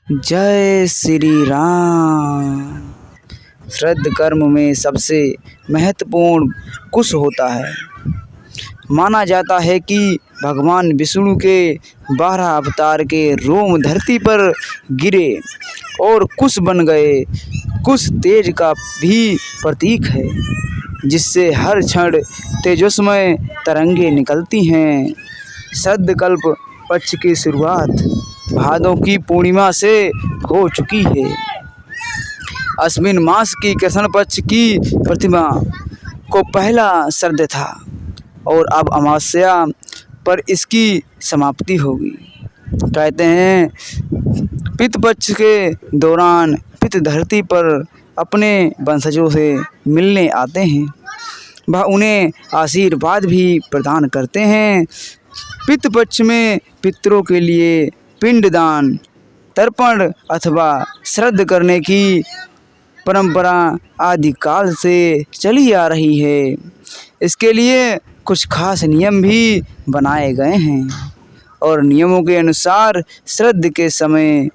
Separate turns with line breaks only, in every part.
जय श्री राम। श्राद्ध कर्म में सबसे महत्वपूर्ण कुश होता है। माना जाता है कि भगवान विष्णु के 12 अवतार के रोम धरती पर गिरे और कुश बन गए। कुश तेज का भी प्रतीक है, जिससे हर क्षण तेजस्मय तरंगे निकलती हैं। श्राद्ध कल्प पक्ष की शुरुआत भादों की पूर्णिमा से हो चुकी है। अश्विन मास की कृष्ण पक्ष की प्रतिमा को पहला श्राद्ध था और अब अमावस्या पर इसकी समाप्ति होगी। कहते हैं पितृ पक्ष के दौरान पितृ धरती पर अपने वंशजों से मिलने आते हैं। वह उन्हें आशीर्वाद भी प्रदान करते हैं। पितृ पक्ष में पितरों के लिए पिंडदान, तर्पण अथवा श्राद्ध करने की परंपरा आदिकाल से चली आ रही है। इसके लिए कुछ खास नियम भी बनाए गए हैं और नियमों के अनुसार श्राद्ध के समय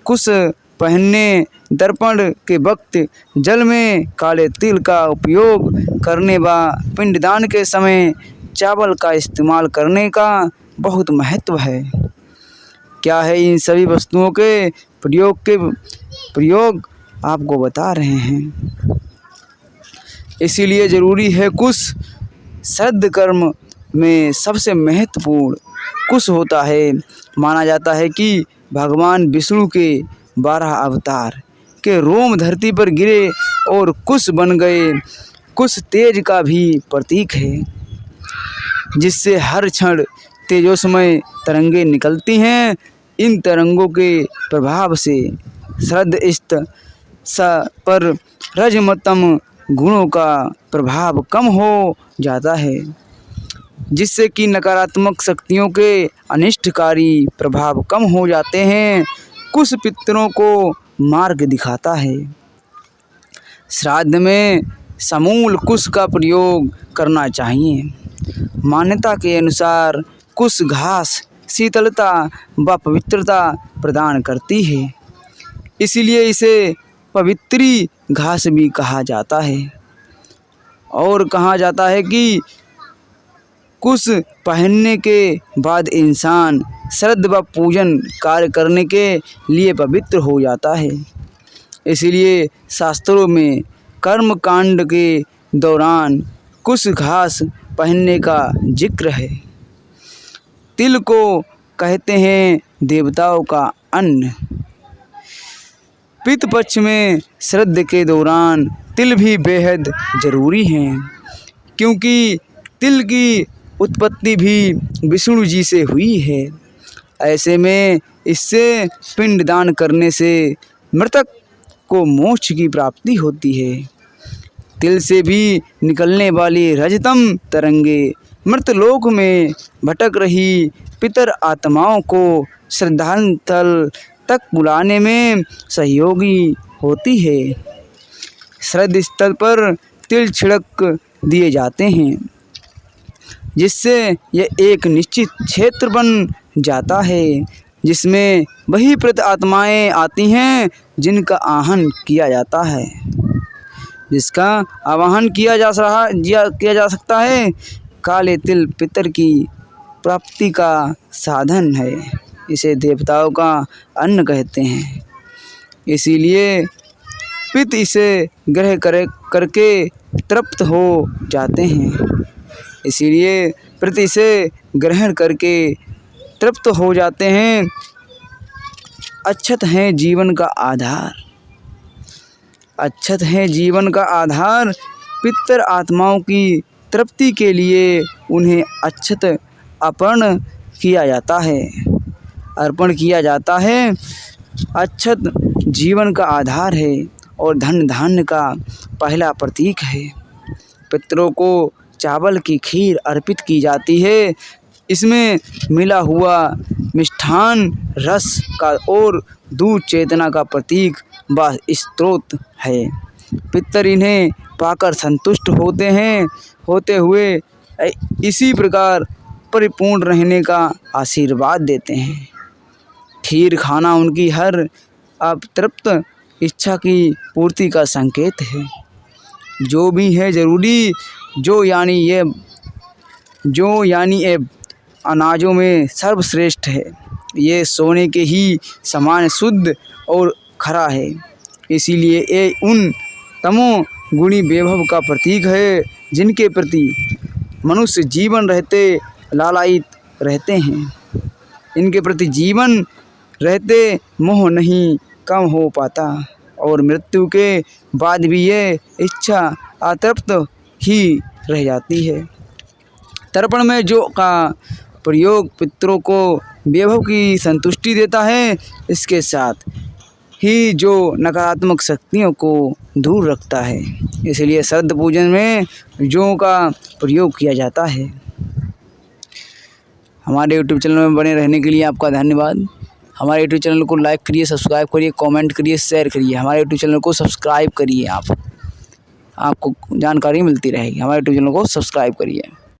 कुश पहनने, तर्पण के वक्त जल में काले तिल का उपयोग करने व पिंडदान के समय चावल का इस्तेमाल करने का बहुत महत्व है। क्या है इन सभी वस्तुओं के प्रयोग आपको बता रहे हैं। इसीलिए ज़रूरी है कुश। श्राद्ध कर्म में सबसे महत्वपूर्ण कुश होता है। माना जाता है कि भगवान विष्णु के 12 अवतार के रोम धरती पर गिरे और कुश बन गए। कुश तेज का भी प्रतीक है, जिससे हर क्षण तेजस्मय तरंगे निकलती हैं। इन तरंगों के प्रभाव से श्राद्ध पर रजमतम गुणों का प्रभाव कम हो जाता है, जिससे कि नकारात्मक शक्तियों के अनिष्टकारी प्रभाव कम हो जाते हैं। कुश पितरों को मार्ग दिखाता है। श्राद्ध में समूल कुश का प्रयोग करना चाहिए। मान्यता के अनुसार कुश घास शीतलता व पवित्रता प्रदान करती है, इसलिए इसे पवित्री घास भी कहा जाता है। और कहा जाता है कि कुश पहनने के बाद इंसान श्राद्ध व पूजन कार्य करने के लिए पवित्र हो जाता है। इसलिए शास्त्रों में कर्म कांड के दौरान कुश घास पहनने का जिक्र है। तिल को कहते हैं देवताओं का अन्न। पितृ पक्ष में श्राद्ध के दौरान तिल भी बेहद ज़रूरी हैं, क्योंकि तिल की उत्पत्ति भी विष्णु जी से हुई है। ऐसे में इससे पिंडदान करने से मृतक को मोक्ष की प्राप्ति होती है। तिल से भी निकलने वाली रजतम तरंगे मृतलोक में भटक रही पितर आत्माओं को श्रद्धांजलि तक बुलाने में सहयोगी होती है। श्राद्ध स्थल पर तिल छिड़क दिए जाते हैं, जिससे यह एक निश्चित क्षेत्र बन जाता है, जिसमें वही प्रेत आत्माएं आती हैं जिनका आवाहन किया जाता है। जिसका आवाहन किया जा सकता है। काले तिल पितर की प्राप्ति का साधन है। इसे देवताओं का अन्न कहते हैं। इसीलिए पितर इसे ग्रहण करके तृप्त हो जाते हैं। इसीलिए पितर इसे ग्रहण करके तृप्त हो जाते हैं। अक्षत हैं जीवन का आधार। अक्षत हैं जीवन का आधार। पितर आत्माओं की तृप्ति के लिए उन्हें अक्षत अर्पण किया जाता है। अक्षत जीवन का आधार है और धन धान्य का पहला प्रतीक है। पितरों को चावल की खीर अर्पित की जाती है। इसमें मिला हुआ मिष्ठान रस का और दूध चेतना का प्रतीक व स्रोत है। पितर इन्हें पाकर संतुष्ट होते हुए इसी प्रकार परिपूर्ण रहने का आशीर्वाद देते हैं। खीर खाना उनकी हर अतृप्त इच्छा की पूर्ति का संकेत है। जो भी है ज़रूरी, जो यानी ये अनाजों में सर्वश्रेष्ठ है। ये सोने के ही समान शुद्ध और खरा है। इसीलिए ये उन तमोगुणी वैभव का प्रतीक है जिनके प्रति मनुष्य जीवन रहते लालायित रहते हैं। इनके प्रति जीवन रहते मोह नहीं कम हो पाता और मृत्यु के बाद भी ये इच्छा अतृप्त ही रह जाती है। तर्पण में जो का प्रयोग पितरों को वैभव की संतुष्टि देता है, इसके साथ ही जो नकारात्मक शक्तियों को दूर रखता है। इसलिए श्राद्ध पूजन में जौ का प्रयोग किया जाता है। हमारे YouTube चैनल में बने रहने के लिए आपका धन्यवाद। हमारे YouTube चैनल को लाइक करिए, सब्सक्राइब करिए, कमेंट करिए, शेयर करिए। हमारे YouTube चैनल को सब्सक्राइब करिए, आपको जानकारी मिलती रहेगी। हमारे YouTube चैनल को सब्सक्राइब करिए।